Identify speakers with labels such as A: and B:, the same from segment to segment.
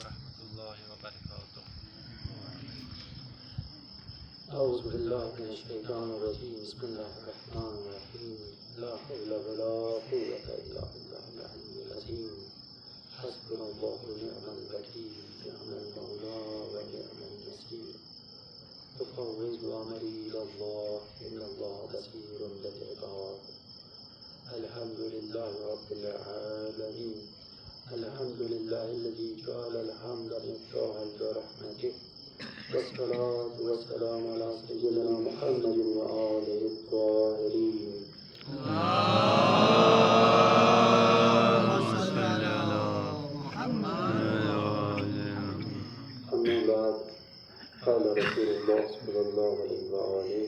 A: warahmatullahi wabarakatuh.
B: أعوذ بالله من الشيطان الرجيم بسم الله الرحمن الرحيم لا حول ولا قوة إلا بالله العلي العظيم حسبنا الله ونعم الوكيل نعم المولى ونعم النصير أفوض أمري إلى الله إن الله بصير بالعباد الحمد لله رب العالمين الحمد لله الذي جعل الحمد مفتاحا لرحمته والصلاة والسلام على سيدنا محمد وآله الطاهرين
A: اللهم صل على محمد.
B: أما بعد قال رسول الله صلى الله عليه وآله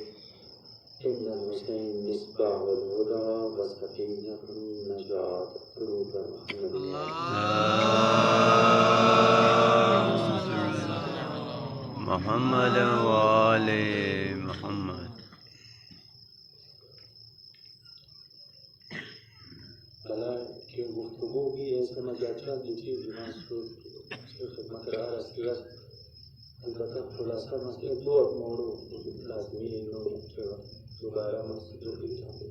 B: إن الحسين مصباح الهدى وسفينة النجاة قلوب محمد
A: محمد وآل محمد.
B: भला कि गुफ्तगू भी ऐसे मजाचा की चीज़ महसूस खिदमत अर्ज़ किया अलबत्ता खुलासा मसले दो मोड़ो लाजमी है दोबारा मसले की जाते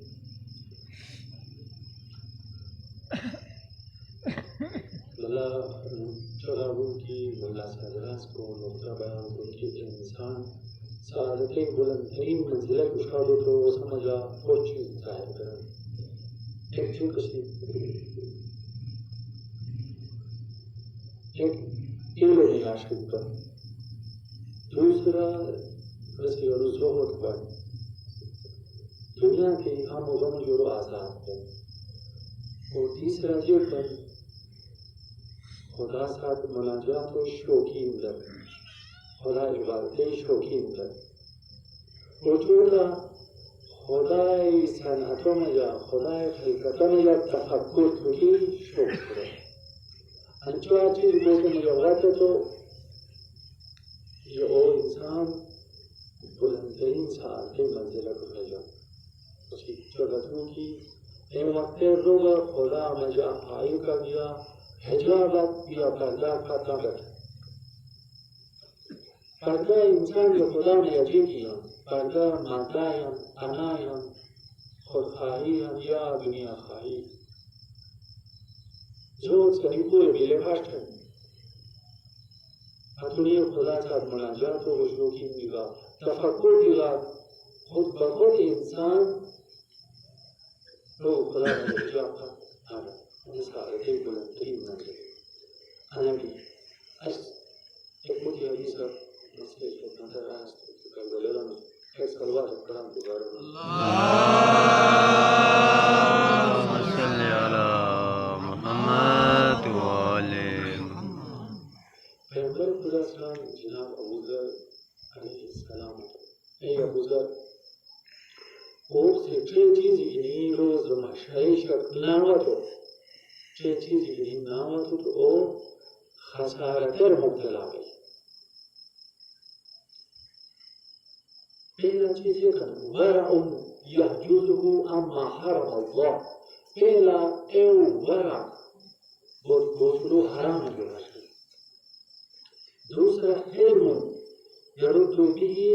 B: भला चराबू की मुल्ला सजरास को नुक्ता बयान को कि इंसान सादते बुलंदतरीन मंजिल उठावे तो समझा और चीज़ जाहिर करें एक छोटी सी एक इल्म हासिल कर दूसरा वैसे और ज़ोहद पर दुनिया के हम उगम जो आज़ाद है और तीसरा जो पर खुदा साथ मुनाजात और शौकीन लग खुदा इबादत शौकीन लग और चौथा खुदाए सनअतों में या खुदाए खिलकतों में या तफक्कुर की शौक है अंचो चीज़ को मुझे वाते तो ये ओ इंसान बुलंदतरीन साथ मंजिल को भेजा उसकी चौधरी की एक वक्त रोगा खुदा मुझे आयु का दिया हिजाबत या पर्दा का ताकत पर्दा इंसान जो खुदा ने अजीब किया पर्दा मातायां अनायां खुदखाहियां या दुनिया खाही जो तरीकों बिले भाषण अतुनिय खुदा साथ मुनाजात हो शौकीन दिगा तफक्कुर दिगा खुद बखुद इंसान तो खुदा ने हिजाब का हारा सारे के बुलंदतरीन मंजिल हालांकि एक मुझे हदीस का मसले को नजर आ सकता है बोलेगा ना ऐसा सलवार कुरान दोबारा
A: اللهم صل على محمد وآل محمد.
B: पैगंबर खुदा सलाम जनाब अबू ज़र अलैहिस्सलाम ऐ अबू ज़र वो से छह चीज़ इन्हीं रोज़ मशाइश का नामत हो छह चीज़ इन्हीं नामत हो तो वो खसारतर मुब्तला गई पहला चीज़ ये कर वरअुन यहजुज़हु अम्मा हरम अल्लाह पहला एव वरअ और दूसरो हराम है जो है दूसरा इल्म यरुद्दु बिही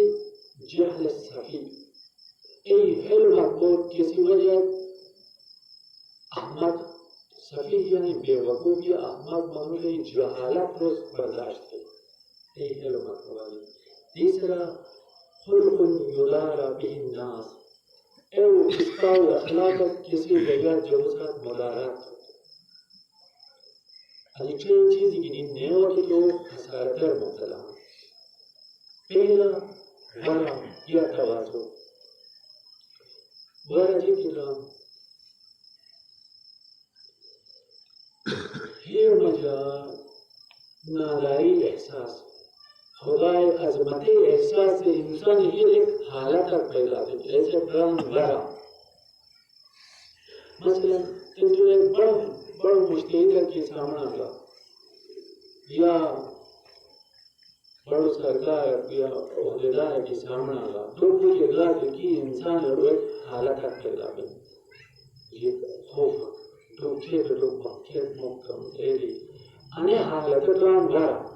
B: जहल सफी ऐ इल्म को किसी वजह अहमद सफी यानी बेवकूफ़ या अहमद मनुष्य जहालत को बर्दाश्त है ऐ इल्म को वाली तीसरा खुल्क़ युलारा बिही नास ऐ इसका अखलाक किसी वजह जो साथ मुदारात अच्छी चीज़ की नेमत तो खसारतर मुब्तला पहला वरा या तवाज़ु वरा जी की नाम ये मजा नालाई एहसास खुदाए अज़मती एहसास से इंसान ये एक हालत तक पैदा होती है ऐसे ब्रह्म वरा मसलन तो एक बड़ा मुश्किल के सामना था या बड़ा सरकार या ओहदेदार के सामना था तो कुछ इलाज की इंसान और एक हालत तक पैदा हुई ये खौफ तो खेत लोग खेत मुक्तम तेरी अने हालत रान वरा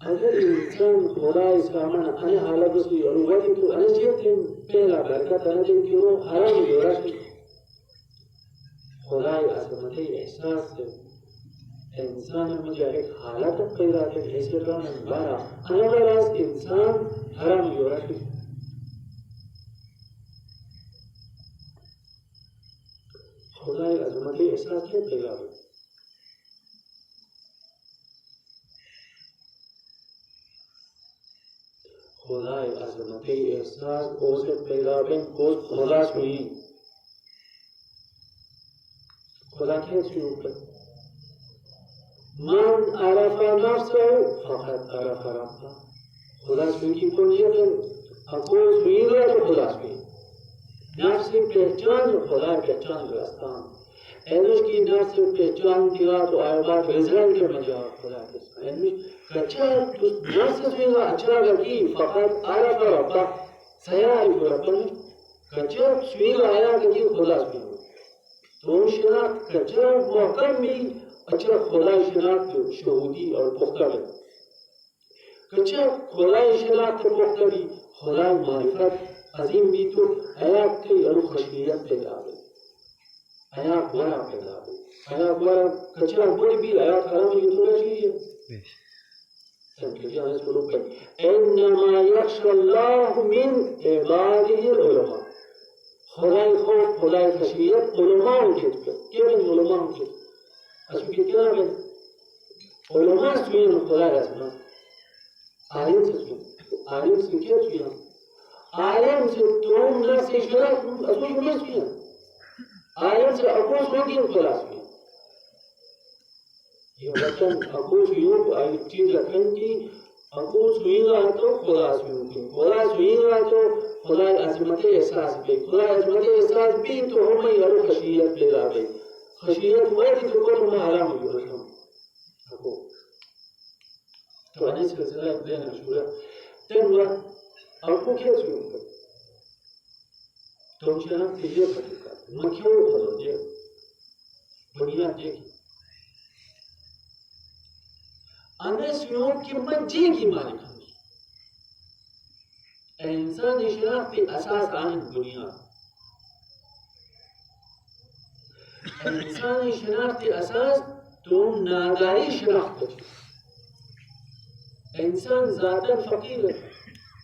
B: अगर इंसान खुदा इस्लामन अने हालत उसकी अनुगति तो अनजियत है पहला बरकत अने दिन क्यों हराम योराश खुदा अज़मत एहसास से इंसान में मुझे एक हालत पैदा कर ऐसे रान वरा अने वरा इंसान हराम योराश खुदा अज़मत एहसास के पैदा हो खुदाई अज़मत एहसास ओसे पैदा बन को खुदा सुनी खुदा के शुरू कर मन अरफा नफ्सहु फक़द अरफा रब्बह खुदा सुनी को ये बन अको सुनी तो खुदा सुनी नफ्स की पहचान खुदा पहचान रास्तान एनुश की नफ्स की पहचान दिया तो आयबात रिजल्ट के मजा खुदा के एनुश कच्चा नफ्स सुनीगा अच्छा लगी फ़क़द अरफ़ा रब्बह सयारिफ़ रब्बह कच्चा सुनीगा आया कि खुदा सुनीगा तो शनाख्त कच्चा मुहकम में अच्छा खुदा शनाख्त शहूदी और पुख्ता है कच्चा खुदा शनाख्त पुख्ता भी खुदा मारिफत अजीम भी तो आया के और खुशियत पैदा है आया बड़ा पैदा है आया बड़ा कच्चा बड़ी भी आया खराब ये थोड़ा चीज़ إنما يخشى الله من عباده العلماء خدای خوف خدای خشیت علماء کتب کیون علماء کتب اسم کتنا بن علماء سوین خدای اسم عالم سوین عالم سوین سوین عالم سے تم نہ سے شرط اسم کو سوین عالم سے اپوز ہوگی خدا سوین ये वचन अपोज योग आई चीज रखेंगी अपोज हुईगा तो खुदा सुनेंगे खुदा सुनेगा तो खुदा अज़मत एहसास भी खुदा अज़मत एहसास भी तो हमें और खशियत पैदा है खशियत वही जो को हम आराम हो रहा आपको तो अने सिलसिला देना शुरू तब वह आपको क्या सुनेंगे तो चला फिर पड़ेगा मक्यों खलो ये बढ़िया देखिए अनसुयों की मज्जी की मालिक है इंसान शनाख्त के असास आन दुनिया इंसान शनाख्त के असास तुम नादारी शनाख्त इंसान ज़ातन फ़कीर है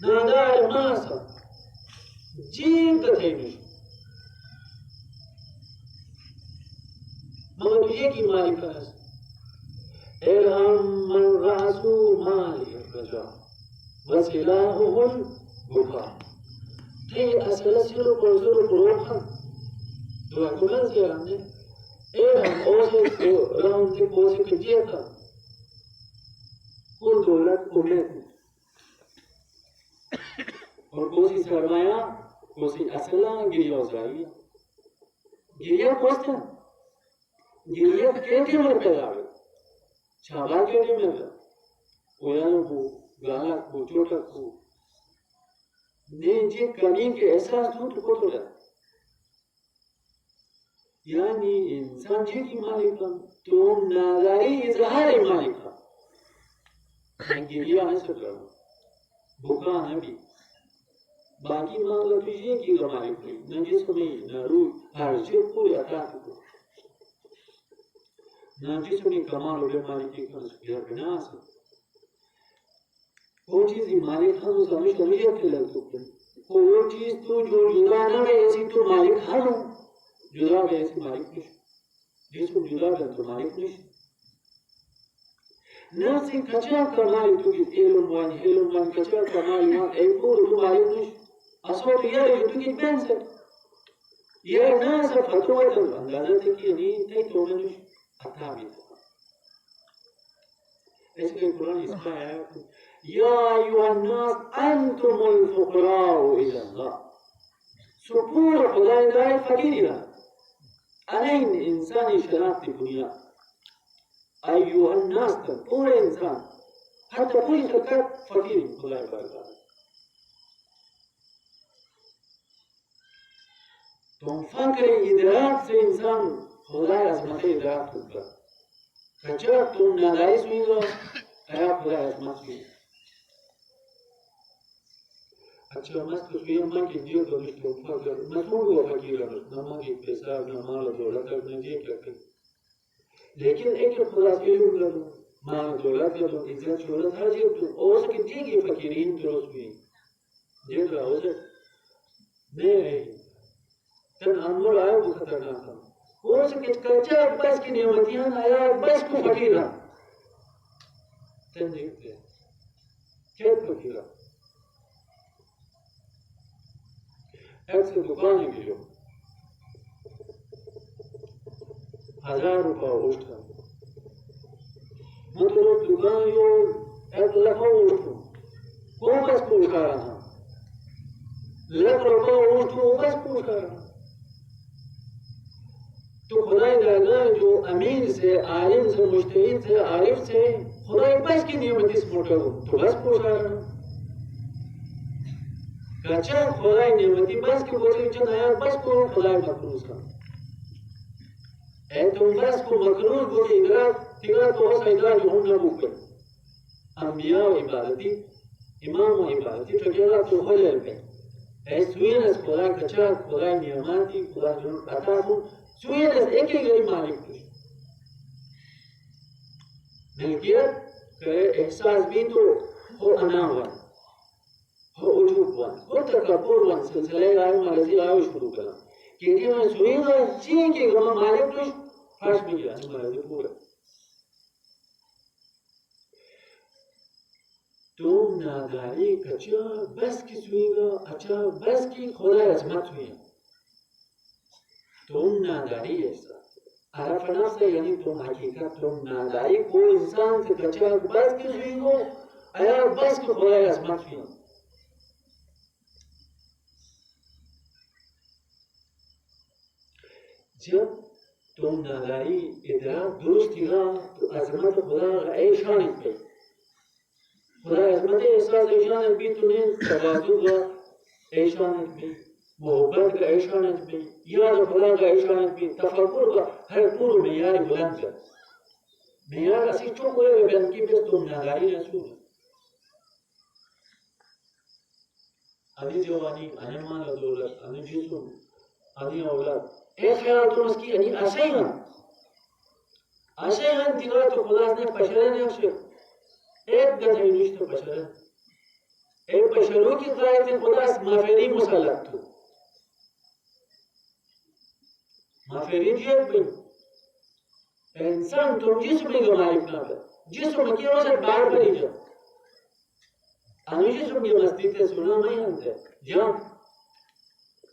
B: नादार मासा जीन कथे नहीं मगर ये की मालिक है إرهم من رأسه مالي الرجاء وسلاحه البكاء تي أسئلة سيرو كوزورو بروحا دوا كمان زيرانه إرهم أوزي راهم تي كوزي كجيكا كل دولت كمت और कोसी सरमाया कोसी असला गिरिया उजारिया गिरिया कोस्ता गिरिया केटे मरता है शाबाश के में ओयानो को गाला को चोटा को ने जे कमी के एहसास हो तो को यानी इंसान जी की मालिक तो नादारी इजहार मालिक अंगिरिया है सब बुका नबी बाकी मांगो तो ये की मालिक न जिसको नहीं न रू हर चीज को अता को न जिसको कमाल हो मालिक की यार बिनास वो चीज मालिक हम समझ तमीयत के लग सकते वो चीज तो जो जुदा ना है ऐसी तो मालिक हर जुदा है ऐसी मालिक नहीं जिसको जुदा है तो मालिक नहीं नर्सिंग कच्चा कमाल तो कि एलोम वन कच्चा कमाल वन एक और तो मालिक नहीं असर यार तो कि बेंस यार ना सब फतवा तो अंदाजा थे कि नहीं थे तो नहीं अताबी ऐसे कुरान इसका है या अय्युहन्नास अंतुमुल फुक़राउ इलल्लाह सुपूर खुदाई दाई फकीरा अनेन इंसानी शनाख्त दुनिया अय्युहन्नास पूरे इंसान हत्ता पूरी तक फकीर खुदाई बारगाह तुम फक्र इदराक से इंसान خدای عظمت ادراک کرد. کچا तुम नादारी सुनेगा आया खुदा मत सुनिए अच्छा मस्त सुनिए मन के जीव को निष्ठ ऊपर कर मसूल हुआ फकीर नमक की पैसा नमाल दौलत करने दिए क्या कर लेकिन एक खुदा से लोग लो माल दौलत लो इज्जत शोहरत हर चीज तो और सके दिए फकीरीन दुरुस्त हुई ये तो हो जाए नहीं तन अनमोल आया वो खतरनाक था और सके कच्चा बस की नियमतियां आया बस को फकीर तन जीते क्या फकीर ऐसे दुकान की जो 1000 रुपये उठा मतलब दुकान यो 1 लाख उठो कौन बस को उठा रहा ₹1,00,000 उठो बस को उठा रहा तो खुदाई दादा जो अमीन से आलिम से मुज्तहिद से आरिफ से खुदाई बस की नियमत इस मोटा हो तो बस को उठा रहा कच्चा खुदाई नियमती बस की बोले जो नया बस को खुदाई मकरूज का तुम बस को मकरूज बोले इदराक तिगरा तो हो सैदा जो हम ना बुक अंबिया व इबादती इमाम व इबादती तो जरा तो हो ले सुयनस खुदाई कच्चा खुदाई नियमती खुदाई जो अता को सुयनस एक ही गई मालिक मिल्कियत के एहसास भी तो हो अनावन हो उजूब वन हो तकब्बुर वन सिलसिले आए मर्जी आए शुरू करा कि ये मैं सुनेगा चीन के गमा मालिक तो फर्श में गया मर्जी पूरा तुम नादारी कच्चा बस की सुनेगा अच्छा बस की खुदा अजमत हुई तुम नादारी ऐसा अरफ नफ्स यानी तुम हकीकत तुम नादारी को इंसान से कच्चा बस की सुनेगा आया बस की खुदा अजमत हुई जब तुम नादारी इदराक दुरुस्त किया तो अजमत खुदा ऐशान पे खुदा अजमत एहसास ऐशान भी तुम्हें तवाज़ु का ऐशान भी मोहब्बत का ऐशान भी याद खुदा का ऐशान भी तफक्कुर का हर पूर्व मेयार बुलंद कर मेयार ऐसी चुप हुए बयान की बस तुम नादारी रसूल अभी जवानी अने माल दौलत अने जिस्म अने औलाद एक ख्याल तो उसकी यानी अशेहन तिगरा तो खुदा ने पशरे ने उसे एक गधे निश तो पशरे एक पशरों की ज़ाहिर से खुदा माफेरी मुसल्लत तो माफेरी जियत बन इंसान तुम जिस्म में गमाई अपना जिस्म की वजह बाहर बनी जा अनुजी जिस्म की मस्ती ते सुना मैं हमसे जान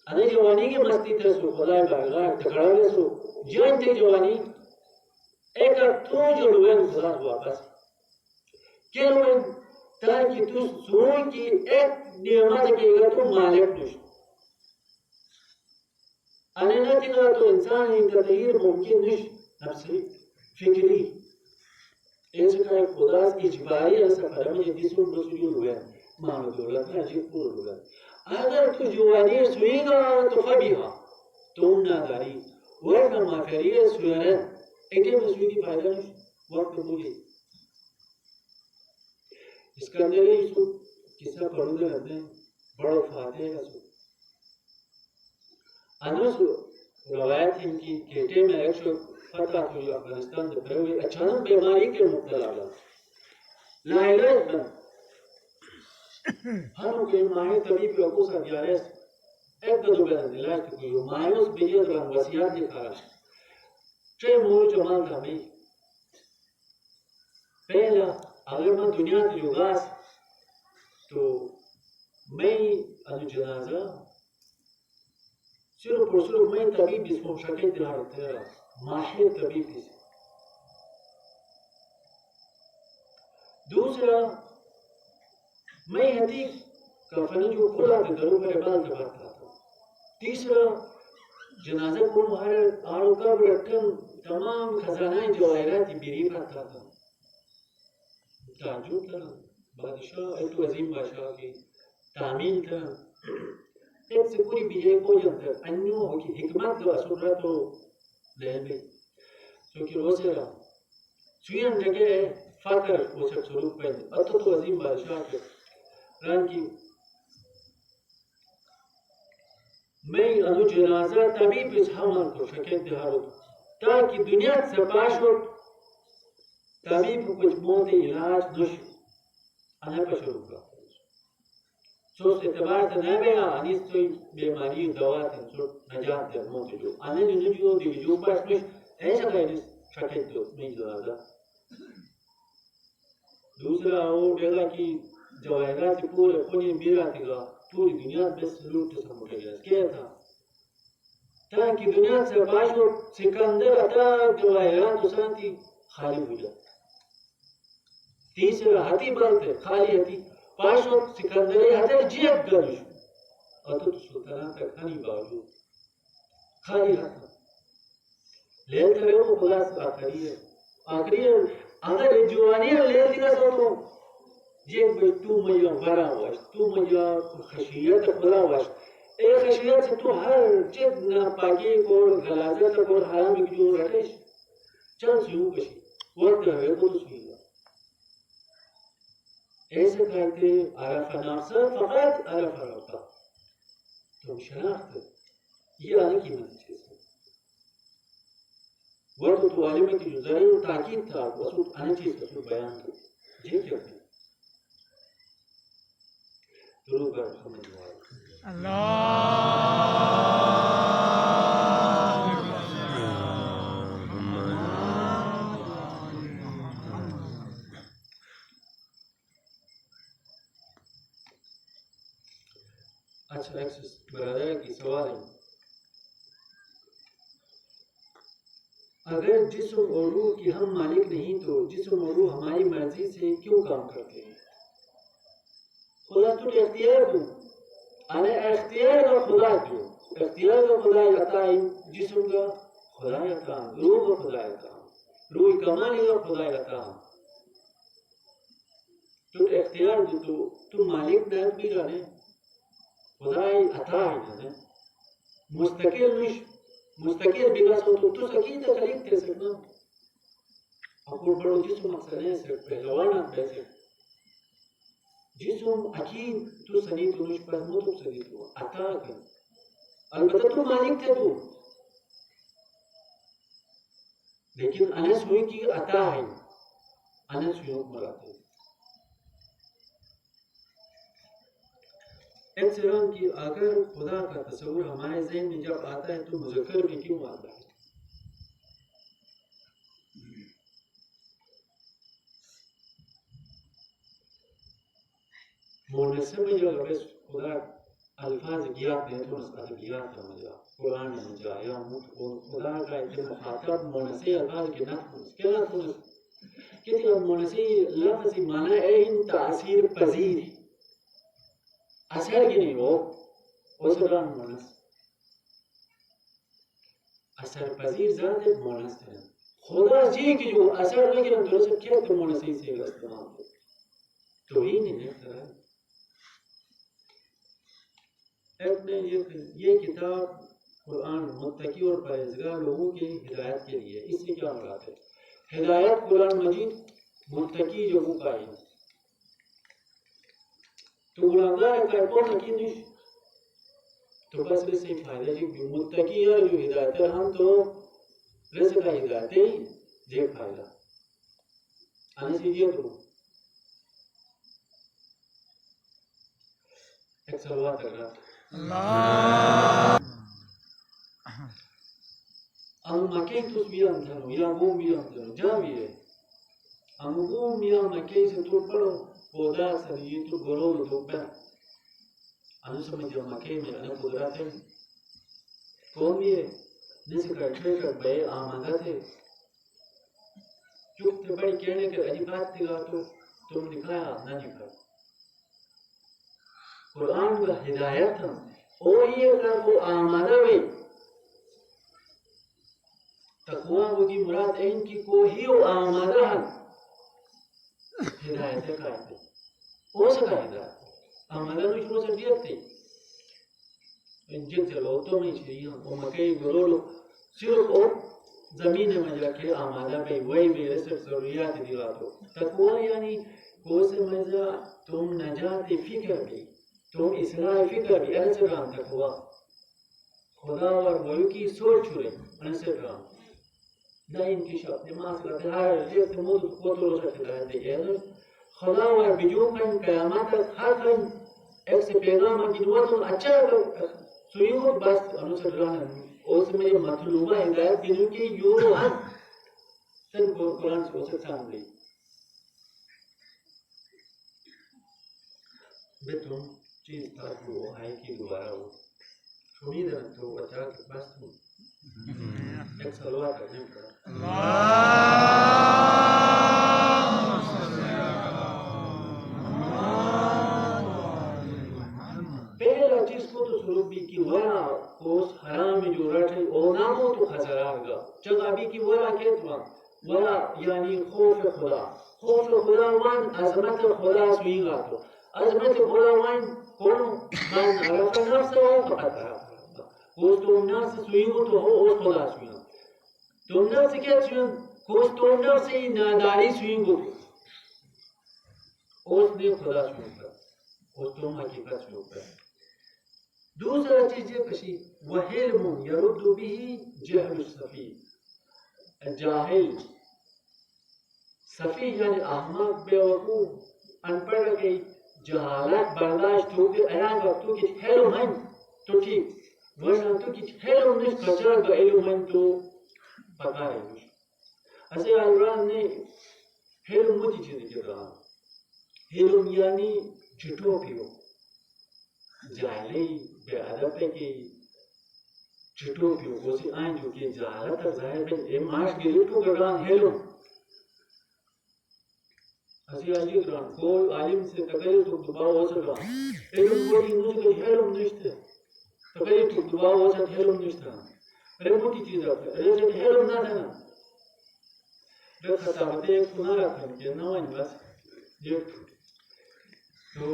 B: अने जवानी की मस्ती थे सो खुदा बागा टकरा ले सो जान ते जवानी एक तू जोड़वे खुदा वापस केवल ताकि तू सोई की एक नियमत केगा तो मालिक दुश अने न तिगा तो इंसान इन तगयीर मुमकिन निश नफ्सी फिक्री ऐसे का खुदा इजबारी ऐसा फरम ये जिसम रसूल हुए मानो दौलत है जी पूरा हुआ अगर तू जुवानी सुनेगा तो फबिहा तुम नादारी वरना माफरिया सुने इतने मसूदी फायदा नहीं वक्त मुझे इसका अंदर इसको किस्सा पढ़ूंगा रहते हैं बड़ा फाते का सो अनस रवायत इनकी केटे में एक शो फतह हुई अफगानिस्तान में फिर हुई अचानक बीमारी के मुब्तला हुआ लाइलाज बन हम के माहे तबीब को सब यारेस एक दो बेन इलाज को यो मायूस बिजत रंग वसियत दिखा चे मोर जमाल था मैं पहला अगर मैं दुनिया की युगास तो मैं अनु जनाजा सिर्फ और सिर्फ मैं तबीब इसको शक्ल दिला रहा माहिर तबीब इसे दूसरा मैं हदी कफन जो खुला के दरों पर बाल दबाता था तीसरा जनाजा को हर आड़ू का रकम तमाम खजाना जवाहरात बिरी करता था ताजुब था बादशाह एक वजीम बादशाह की तामील था एक से पूरी बीजे को जनता अन्यों की हिकमत दो असुरा तो लेबे क्योंकि रोसेरा सुयन जगह फाकर उसे स्वरूप पे अतो तो अजीम बादशाह के रान की मैं अनु जनाजा तभी पे हमन को शकेत दिहारो ताकि दुनिया से पाशो तभी कुछ मौत इलाज दुश अने पर शुरू का सोच एतबार से न बेगा अनिस तो बीमारी दवा थे सो नजात दे मौत जो अने जो जो पास दुश ऐसा कहने शकेत दो नहीं जनाजा दूसरा वो बेगा की जवाहरात पूरे पुण्य मीरात का पूरी दुनिया में लूट समुद्र क्या था ताकि दुनिया से बाशो सिकंदर अता जवाहरात शांति खाली हो जाए तीसरा हाथी बनते खाली हाथी बाशो सिकंदर हाथे जेब गनुश अतो सुल्तान का खानी बावजूद खाली हाथ ले तरे वो खुलास आखिरी है अगर जवानी ले दिया तो ये तू मया वरा वाश तू मया खशियत खुदा वाश ए खशियत से तू हर चीज ना पाकी को गलाजत को हराम की जो रटेश चल सुयू कशी वक्त है को सुयू ऐसे कहते अरफ नफ्सा फकत अरफ रब्बा तुम शनाख्त ये आने की मदद चीज वक्त तो आलिम की जो जरूर ताकीद था वसूल आने चीज का बयान था जी क्या अच्छा एक्सेस बरादर की सवाल है अगर जिस्म और रूह की हम मालिक नहीं तो जिस्म और रूह हमारी मर्जी से क्यों काम करते हैं खुदा तो इख्तियार दो अने इख्तियार का खुदा दो इख्तियार का खुदा अता जिस्म का खुदा अता रूह का खुदा अता रूह कमाल का खुदा अता तो इख्तियार दो तो तुम मालिक नहीं भी जाने खुदा अता है मुस्तकिल नहीं मुस्तकिल बिगास हो तो सकीन तकलीफ दे सकना अकुल बड़ो जिस्म मसले से पहलवान पैसे जिसम अकीद तो सनी तो मुझ पर मो तो सनी तो अता कर अलबत्ता तो मालिक थे तू लेकिन अनस हुई की अता है अनस हुई मराते एक सिरम की अगर खुदा का तस्वीर हमारे ज़हन में जब आता है तो मुज़क्कर में क्यों आता है मुनस्ब में जो बस खुदा अल्फाज गियात है तो उसका गियात समझा कुरान में जा या खुदा का जो मुखातब मुनस्ब अल्फाज के ना क्या ना किसी मुनस्ब लफ्ज़ माना है इन तासीर पजीर असर की नहीं हो उस दौरान मुनस असर पजीर ज़ात मुनस है खुदा जी की जो असर लगे हम तो क्या तो मुनस से इस्तेमाल तो ही नहीं है अपने ये किताब कुरान मुत्तकी और परहेज़गार लोगों के हिदायत के लिए इससे क्या मुराद है हिदायत कुरान मजीद मुत्तकी जो का है तो गुनाहगार का कौन यकीन नहीं तो बस वैसे फायदा जी मुत्तकी है जो हिदायत है हम तो वैसे का हिदायत है जे फायदा आने से ये तो एक सवाल कर रहा Ang makin tus biang thano ya bom biang thano javi है ang bom biang makin से तो पढ़ो पौधा सरिये तो गरो तो पे अनु समझ जो makin में अनु कुदरत है कौन ये जैसे करते कर बे आमदा थे चुप थे बड़ी कहने के अजीब बात थी तो तुम निकाया ना निकाया कुरान का हिदायत है ओ ये अगर वो आमदा में तकवा की मुराद है इनकी को ही वो आमदा है हिदायत का है वो सका हिदायत आमदा में शुरू से दिया थे जिन से लो तो नहीं चाहिए वो मकई गरोलो सिर्फ ओ ज़मीन में जाके आमादा पे वही मेरे सिर्फ ज़रूरियात दिला दो। तकवा यानी कोस मज़ा तुम नजात फ़िक्र भी, तुम इस्लाह फ़िक्र भी ऐसे काम तकवा। खुदा और वही की सोच छुरे ऐसे काम। दा इनकी शब्द दिमाग का हर एक मूड को तो सकता है देखिए ना। खुदा और बिजू कन क़यामत तक हर कन एक से पैगाम की दुआ तो अच्छा सुनियो बस अनुसार रहना। उसमें मतलूबा हिदायत दिनों की यूं हद तक कुरान से उसे सामने बेतुम चीज था वो है कि दोबारा वो उम्मीद है तो बचा के बस तुम एक सलवार करने का पहला चीज को तो स्वरूप भी की वरा कोस हराम में जो रटे ओ नामो तो खसरागा जगह भी की वरा कहता वरा यानी खौफ खुदा वन अजमत खुदा सुईगा तो अजमत खुदा वन कौन मन अरफ नफ्स हो फकत कोस तुम नफ्स सुईगो तो हो खुदा सुईगा तुम नफ्स क्या सुईगो कोस तुम नफ्स ही नादारी सुईगो उसने खुदा सुईगा कोस तुम हकीकत सुईगा। दूसरा चीज ये कशी वहिल्म यरुद्दु बिही जहल सफी जाहिल सफी यानी अहमक बेवकूफ अनपढ़ के जहालत बर्दाश्त हो के अयान वक्तों की हेलो मन तो ठीक वरना तो की हेलो निश कचरा का हेलो मन तो पता है ऐसे अल्लाह ने हेलो मुझे चीज के कहा हेलो यानी चिटो पियो जाले बेअदब के चिटो पियो कोसी आइन जो के जहालत जाहिर में ए माश के लुटो का हेलो असी आली ग्राम को आलिम से तकलीफ तो दबाव हो सकता हेलो बोली मुझे हेलो निश्चित तकलीफ तो दबाव हो सकता हेलो निश्चित अरे मोटी चीज है अरे जब हेलो ना था ना रे खता बते कुना रखन के ना वन बस ये तो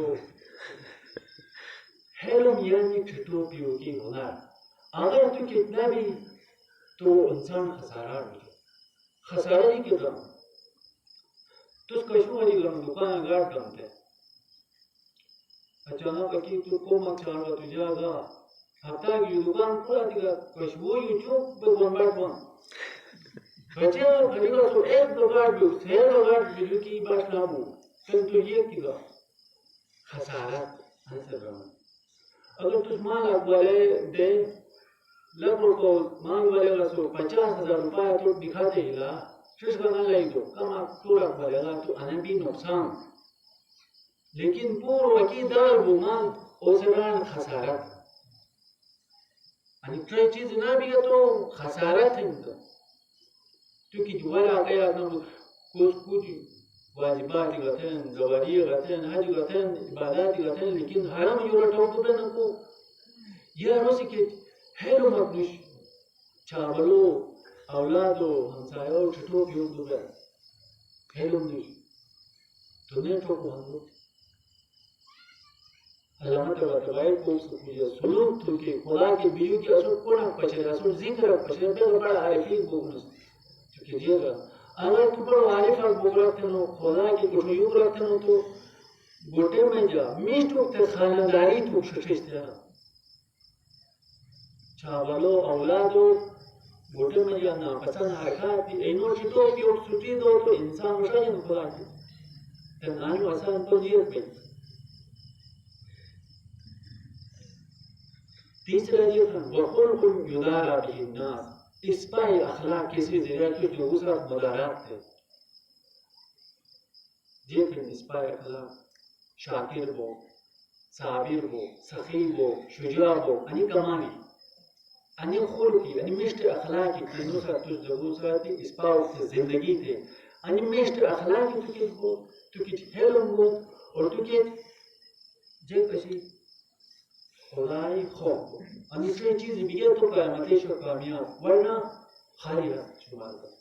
B: हेलो यानी चिटो पियो की हुनर अगर तू कितना भी तो इंसान खसारा नहीं खसारा ही कितना तो कशु वाली गम दुकान गाड़ गमते अचानक कि तू को मत चालवा तुझागा हफ्ता की दुकान खुला दिगा कशु यू चुप बगवान बन बच्चे खरीदा तो एक दुकान भी सेल दुकान भी की बात ना हो फिर तो ये किगा खसारा आंसर रहा अगर तुझ मांग वाले दे लगभग को मांग वाले का सो 50,000 रुपया तो दिखाते ही ला फिर करना लाई दो कम आप पूरा भरेगा तो अनंत भी नुकसान लेकिन पूर्व की दर वो मांग ओसरान खसारा आणि ट्रे चीज ना भी तो खसारा थे तो क्योंकि जुवाला गया ना कुछ वाजिबात गथन गवारी गथन हज गथन इबादत गथन लेकिन हराम यूरो टॉप पे न को ये रोसी के हेलो मकनुश चावलो औलादो हमसायो छठो पियो दुबे हेलो निश तो ने तो को हम अलामत वातबाई को सुनिए सुलूक तो के खुदा के बियू की असर कोना पछेरा असर जिक्र पछेरा पे बड़ा आरिफीन को तो कीजिएगा अगर तू पर आरिफ और बोलते हो खुदा के कुछ यूं करते हो तो गोटे में जा मिष्ट वक्त खानदारी तो शिष्ट है चावलो औलादो गोटे में जा ना पसंद हरकत इनो चितो की और सुटी दो तो इंसान मुशाहिद खुदा के तनानु आसान तो जीत पे तीसरा ये वकुल कुल युदारा भी नास इस पर अखलाक किसी जगह की जो दूसरा मदारात है जेकन इस पर अखलाक शाकिर हो साबिर हो सखी हो शुजा हो अनि कमानी अनि खुलकी अनि मिष्ट अखलाक की दूसरा तुझ दूसरा थी इस पर जिंदगी थे अनि मिष्ट अखलाक की तो कि हेलम हो और तो कि जे कशी खुदाई खौफ अनि ये चीज बिगे तो क़यामत शो कामयाब वरना खाली रह शुमार कर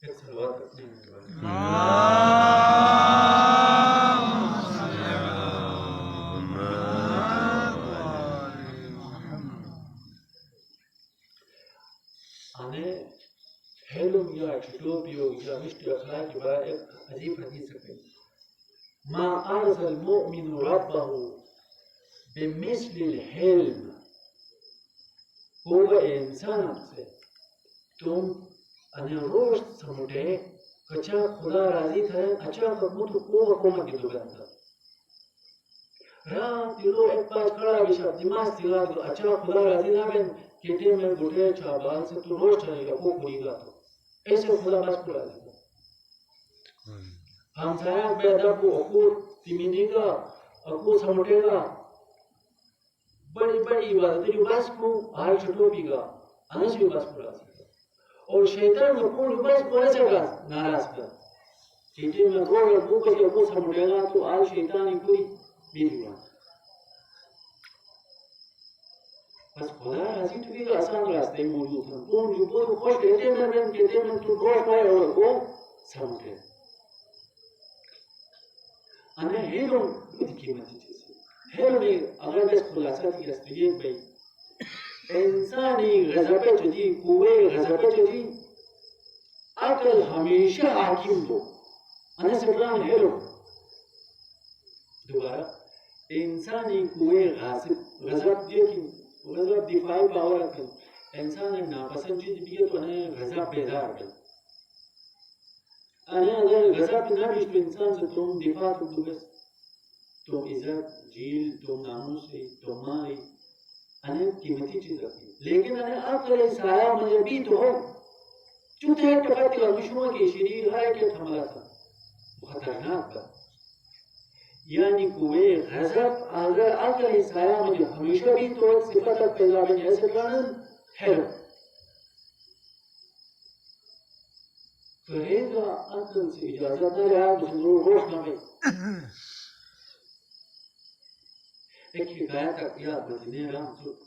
B: एक सलवात अपने हेलुम या टोपियो या मिस्टर अखलाक के बाद एक अजीब हदीस है मा आरसल मुमिनु रब्बहु बिमिस्लिल हिल्म वो इंसान से तुम अने रोज समुटे कच्चा खुदा राजी था अच्छा कबूत को कोमा की दुकान रात दिलो एक पास खड़ा विशाल दिमाग सिला तो अच्छा खुदा राजी ना बन केटे में बुढ़े चाबाल से तो रोज चलेगा वो खुरीगा तो ऐसे खुदा बस खुदा हम साया बेदा को अकूर तिमिनेगा अकूर समुटेगा बड़ी बड़ी इबादत जो बस को आय छुटो पीगा अनस भी बस खुदा और शैतान को पूर्ण बस बोले सका नाराज कर चीटे में रोग मुंह के अकूर समुटेगा तो आज शैतान ही पूरी बीजुआ बस खुदा राजी तो भी आसान रास्ते मौजूद हैं पूर्ण जो बहुत खुश कहते हैं तो रोज पाए और वो समुटे अने हेलो बुद्ध कीमती चीज़ हेलो ने अगर बस खुलासा की रस्तिये भाई इंसानी गज़ब चुदी कुए गज़ब चुदी अकल हमेशा हाकिम दो अने सबरान हेलो दोबारा इंसानी कुए गज़ब दिफाई पावर रखन इंसान ने नापसंद चीज़ भी तो अने गज़ब बेदार है अने अगर गज़ब ना भी तो इंसान से तुम दिफा तो बस तुम इज्जत जील तुम नामूस तुम माली अने कीमती चीज़ रखी लेकिन अने अकल साया मुझे भी तो हो चूते टपट का दुश्मन की शरीर है के हमला था खतरनाक था यानी कुए गज़ब अगर अकल साया मुझे हमेशा भी तो एक सिफत पैदा बन ऐसे कारण है फरेगा अकल से इजाजत न रहा दूसरों रोश न में एक हिदायत तक याद मदीने राम जो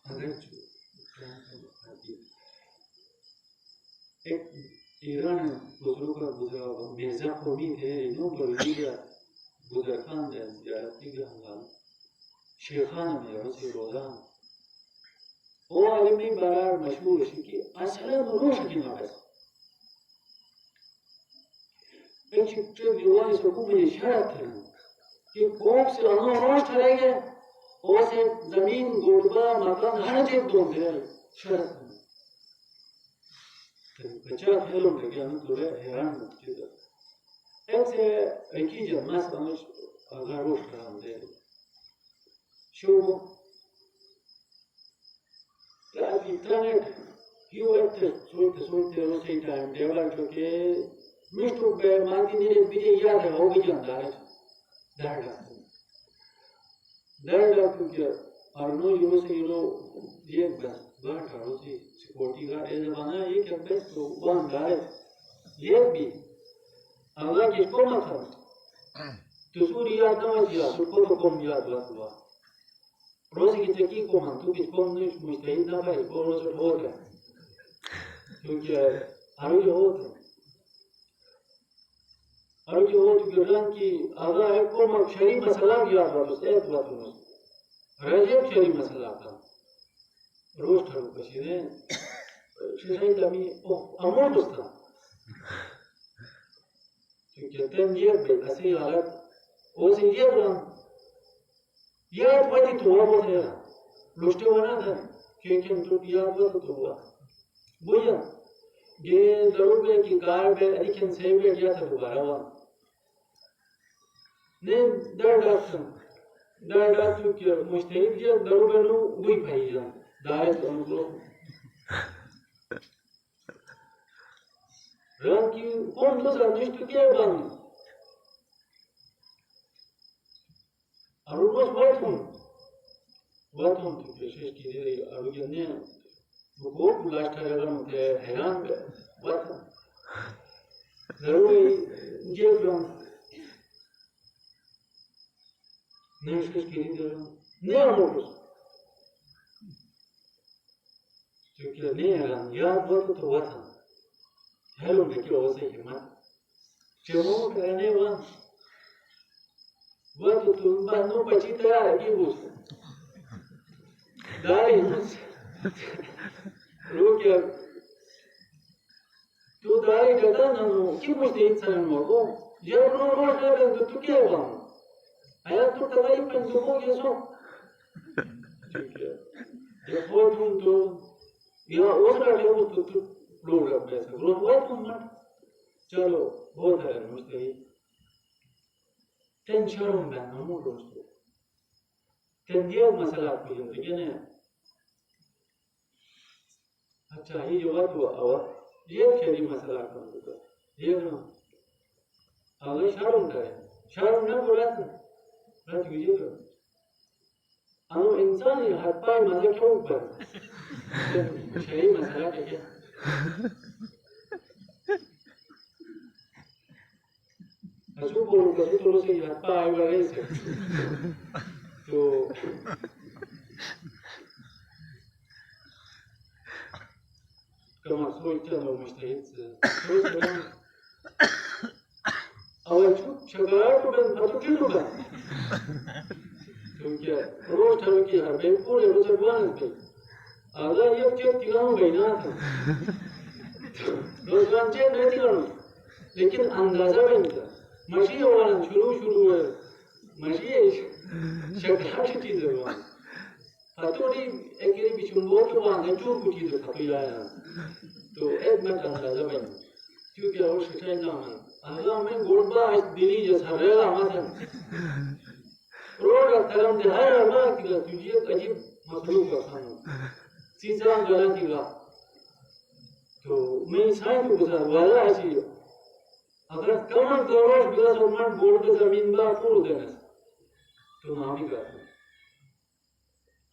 B: अगर जो एक ईरान बुजुर्ग का गुजरा मिर्जा कौमी थे नो बरलिया गुजर खान ने ज़ियारत की गंगान शेखान में रोज़े रोज़ान वो आलिमी बारार मशहूर है कि असला रोश की नाबस एक चित्र युवा इस को मुझे शर्त है कि कोप से अनो रोश ठहरेंगे और से जमीन गोड़बा मकान हर चीज दो मेरे शर्त बच्चा खेलों के ज्ञान तुरे हैरान चीज ऐसे एक ही जब मैं समझ अगर रोश कराम दे शो यार इंटरनेट ही होते सोते रोसे टाइम डेवलप करके मिस्टर बे मांगी ने बीजे याद है वो भी जानता है दर्द क्योंकि अर्नो यूरो से यूरो ये बस बाहर करो से सिक्योरिटी गार्ड ये जमाना ये क्या बस तो वन गार्ड ये भी अगर किसको मत हो तो सूर्य याद ना किया तो कम याद हुआ रोज़ की तकी को हम तो किसको नहीं मुस्तैद ना भाई वो रोज़ हो गया क्योंकि आरोग्य होता और जो वो गुरलान की आगा है को शरीर मसला किया था बस एक बात है रजब शरीर मसला था रोज ठहरो पसीने शरीर लमी ओ अमोट था क्योंकि तन ये ऐसी हालत वो से ये बन ये पति तो वो है लुष्टे बना था क्योंकि तो याद हुआ तो हुआ बुझा ये दरुबे की कार में अरिकन से भी गया था दोबारा हुआ ने दर्द क्योंकि मुश्तहिद जो दरुबे नु वही भाई जान दायत अनुकूल रंग की कौन दूसरा निष्ठ के बन और रोज बात हूं तो विशेष की दे आरोग्य ने वो लास्ट अगर मुझे हैरान बात जरूरी ये लोग नहीं इसके लिए नहीं आमोस क्योंकि नहीं है याद बात तो हुआ था हेलो में क्या हो सही हिम्मत चलो करने वाला वो तो तुम बानों बची तैयार है कि वो दाई रोक تو داری جدا نمو کی پشت انسان مرگو یا روش نبند تو کی بام آیا تو تلاقی پندومو گیسو یا خودتون تو یا اوسرا لیو تو روز پیسه روز خودتون من چلو बहुत है मुझे टेंशन में ना मो दोस्तों टेंडियो मसला कोई नहीं है अच्छा ये जो बात हुआ और ये खेली मसला कौन होता ये ना अगर शारों ना बोला तो रात कीजिए तो अनु इंसान ये हर पाई मजा क्यों कर खेली मसला क्या Asu boru ka su se ya pa ai wa ese to kama so ita no mustahid so selam awal chu shagara ko ben patu kilu ba to kya roz thar ki har ben pure roz ban ke aga ye che tiganu baina tha roz ban che ne tiganu lekin andaza benta ماشي وانا شروع ماشي شكلها شتي زمان فتوري اكيد بيشمبور كمان نجور كتير كفيلا تو اد ما كان زمان شو كده وش كتير زمان أنا من غربة ديني جسارة مثلا روح الكلام ده هاي ما كده تجيب أجيب مخلوق كانوا سيسان جلان كده تو من ساين تو بزار ولا أشيء अगर कमर दौरोश बिला सोमन बोर्ड पे जमीन बा पूरा देना तो नामी का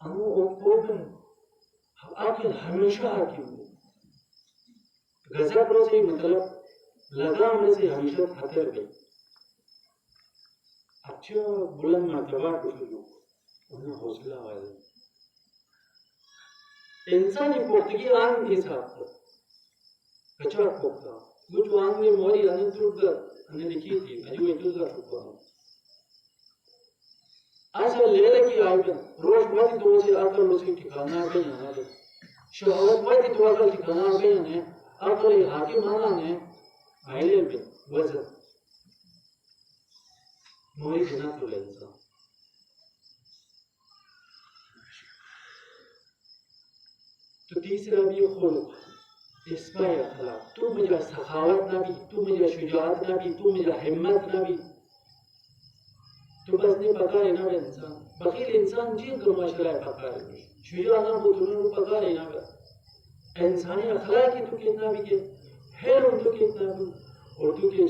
B: अनु ओपन आखिर हमेशा आखिर गजब रोज़ ही मतलब लगाम में से हमेशा खतर गई अच्छा बुलंद मर्तबा कुछ लोग उन्हें हौसला वाले इंसानी पुख्तगी आन हिसाब पर अच्छा पुख्ता कुछ वांग में मोरी अनंतुर्गा अननिकीति अजुए तुझा सुपा आशा लेले की आयता रोज बाती तो से आकर उसकी ठिकाना पे ना दे शहवत बाती तो आकर ठिकाना पे ने आकर ये हाकिम आना ने आइले में वजह मोरी बिना तो लेंसा तो तीसरा भी खुलक इस्माइल अखलाक तू मुझे सखावत ना भी तू मुझे शुजाअत ना भी तू मुझे हिम्मत ना भी तो बस नहीं पका है ना इंसान बकील इंसान जिन को माशाल्लाह पका है शुजा ना वो तुम्हें पका है ना इंसानी अखलाक की तो कितना भी के है तो कितना भी और तो के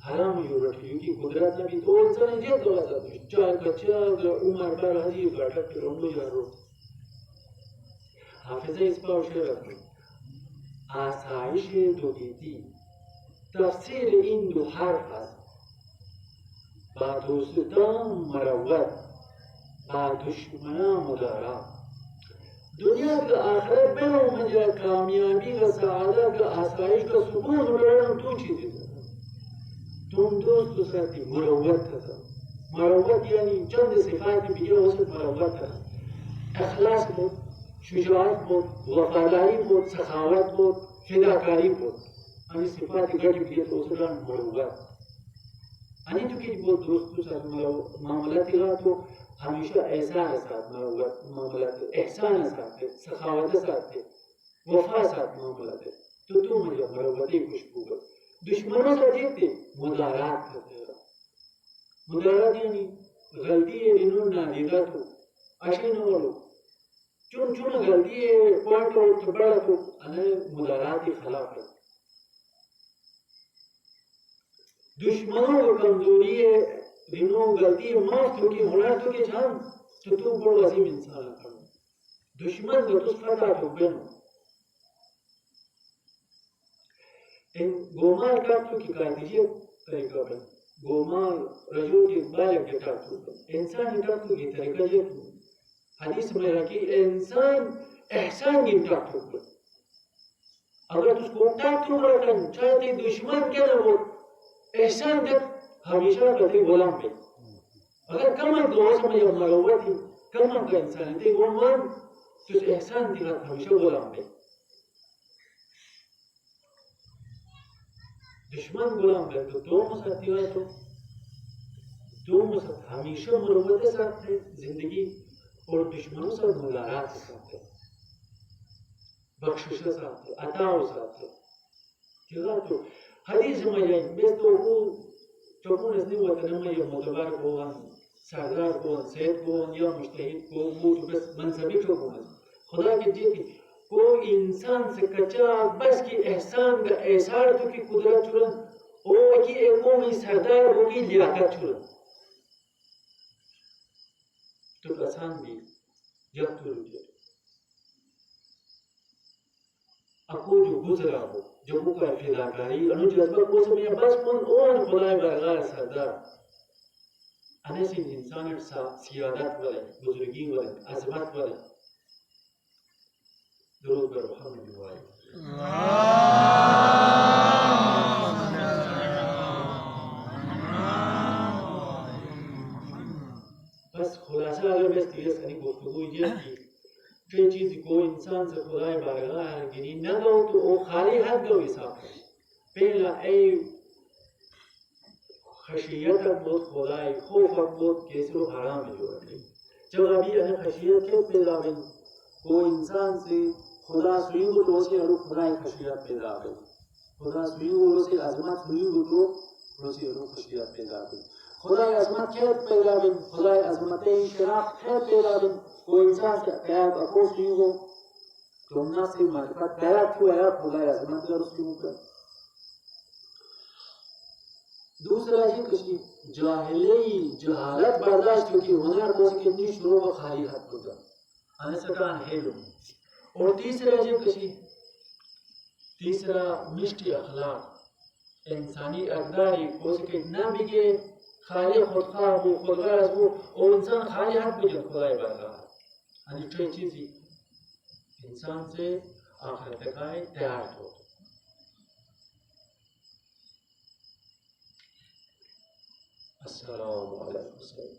B: हराम यूरट की कुदरत ना भी तो इंसान जिन को वाला चाय कच्चा उमर पर हजी बैठक के रोंडो यारो हाफिज़ इस पर शेर रखो आसाइश दोगیتی تفسیر این دو حرف است با دوستان مروت با دشمنان مدارا دنیا کا آخرت بینو مجا کامیابی کا سعادت کا آسائش کا سکون رہنا تو چیزیں تم دوست ساتھی مروت تھا مروت یعنی چند صفات بیجا وسط مروت تھا اخلاص بود شجاعت بود وفاداری بود سخاوت بود فداکاری بود अनि सिफात गढ़ के तो उसका होगा अनि तो कि वो दोस्तों साथ मामला तेरा तो हमेशा ऐसा है साथ मामला एहसान है साथ सखावत साथ वफा साथ मामला तो मुझे मरवती खुशबू दुश्मनों से जीते मुदारात करते रहो मुदारात यानी गलती है इन्होंने ना दिया तो अशे न वालो चुन गलती है पॉइंट और बड़ा तो अने मुदारात ही खिलाफ है दुश्मनों को कमजोरी है इन्हों गलती है माफ तो की होना तो के जान तो तू बड़ा अजीम इंसान है दुश्मन को तो फटा तो बनो इन गोमाल का तो की कर दीजिए तरीका बन गोमाल रजूल की बालक के का तो इंसान का तो की तरीका ये हदीस में है कि इंसान एहसान की का तो अगर उसको टाइम तो रखन चाहे दुश्मन के ना हो एहसान जब हमेशा कभी गुलाम पे अगर कमर दुआ समझ मरवा थी कमर का इंसान थी वो मान तो एहसान थी हमेशा गुलाम पे दुश्मन गुलाम है तो दो मुसाफिर है तो दो मुसाफिर हमेशा मुरवत के साथ है जिंदगी और दुश्मनों से मुलाकात के साथ है बख्शिश के साथ है अता के साथ है ठीक तो हदीस में ये बस तो वो चौकों ने वतन में ये मुतबर को सरदार को सैयद को या मुश्तहिद को वो तो बस मनसबी चौकों में खुदा के जी को इंसान से कच्चा बस की एहसान का एहसार तो की कुदरत चुरन ओ की एक कौमी सरदार वो की लियाकत चुरन तो आसान भी जब तो रुके आपको जो गुजरा हो जो मुका फिदाकारी अनु जज्बा को समय बस मन और खुदाई बारगाह सरदार अनसी इंसान सा सियादत वाले बुजुर्गी वाले अजमत वाले दुरूद पर मोहम्मद वाले बस खुलासा अगर बस तीस कनी गुफ्तगू ये की जो चीज को इंसान से खुदाई बारगाह गिनी न दो तो वो खाली हाथ दो हिसाब पहला ए खशियत बहुत खुदाई खौफ बहुत कैसे हराम है जो जब अभी है खशियत के पैदा में वो इंसान से खुदा सुई को तो से और खुदाई खशियत पैदा है खुदा सुई को से अजमत सुई को तो रोसी और खशियत पैदा है खुदा अजमत के पैदा है खुदा अजमत शराफ है पैदा है वो इंसान के क्या को सुई को तुमना से मार्फत पैदा हुआ है खुदा अजमत और उसके ऊपर दूसरा चीज कशी जाहिली जहालत बर्दाश्त की हुनर को कितनी शुरू व खाली हाथ होगा अनसकान हेलो और तीसरा चीज कशी तीसरा मिष्टी अखलाक इंसानी अकदारी को के ना बिके खाली खुदखा हो खुदगर्ज हो और इंसान खाली हाथ पे जब खुदाई बारगाह अनि ट्रे चीज इंसान से आखिरत तक तैयार हो अस्सलाम वालेकुम।